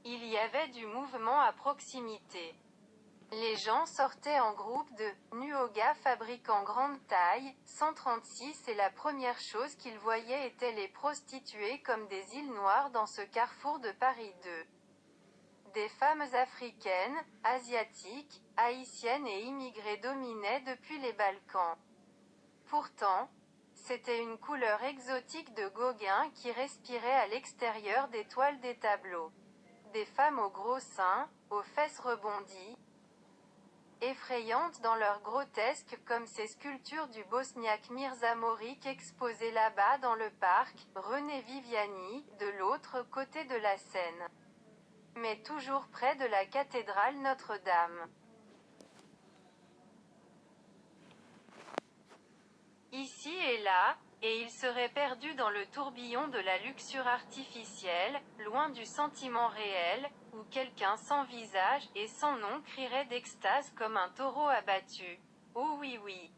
Il y avait du mouvement à proximité. Les gens sortaient en groupe de Nuoga fabriquant grande taille, 136 et la première chose qu'ils voyaient étaient les prostituées comme des îles noires dans ce carrefour de Paris 2. Des femmes africaines, asiatiques, haïtiennes et immigrées dominaient depuis les Balkans. Pourtant, c'était une couleur exotique de Gauguin qui respirait à l'extérieur des toiles des tableaux. Des femmes aux gros seins, aux fesses rebondies, effrayantes dans leur grotesque comme ces sculptures du bosniaque Mirza Morić exposées là-bas dans le parc, René Viviani, de l'autre côté de la Seine. Mais toujours près de la cathédrale Notre-Dame. Ici et là, et il serait perdu dans le tourbillon de la luxure artificielle, loin du sentiment réel, où quelqu'un sans visage et sans nom crierait d'extase comme un taureau abattu. Oh oui oui.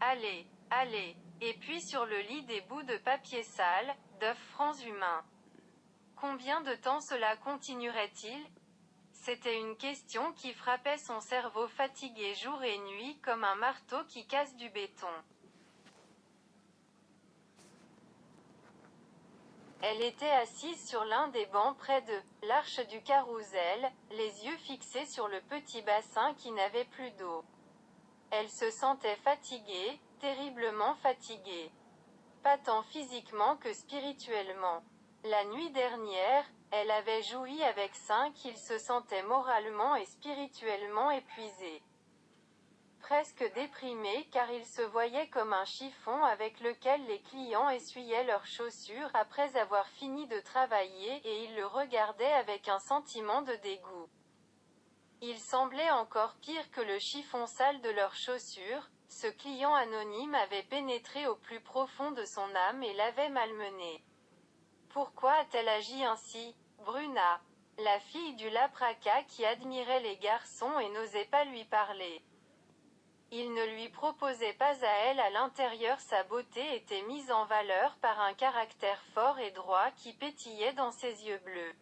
Allez, allez. Et puis sur le lit des bouts de papier sale, d'œufs francs humains. Combien de temps cela continuerait-il? C'était une question qui frappait son cerveau fatigué jour et nuit comme un marteau qui casse du béton. Elle était assise sur l'un des bancs près de l'arche du carrousel, les yeux fixés sur le petit bassin qui n'avait plus d'eau. Elle se sentait fatiguée, terriblement fatiguée. Pas tant physiquement que spirituellement. La nuit dernière, elle avait joui avec 5, il se sentait moralement et spirituellement épuisé. Presque déprimé car il se voyait comme un chiffon avec lequel les clients essuyaient leurs chaussures après avoir fini de travailler et il le regardait avec un sentiment de dégoût. Il semblait encore pire que le chiffon sale de leurs chaussures, ce client anonyme avait pénétré au plus profond de son âme et l'avait malmené. Pourquoi a-t-elle agi ainsi? Bruna, la fille du Lapraka qui admirait les garçons et n'osait pas lui parler. Il ne lui proposait pas à elle à l'intérieur, sa beauté était mise en valeur par un caractère fort et droit qui pétillait dans ses yeux bleus.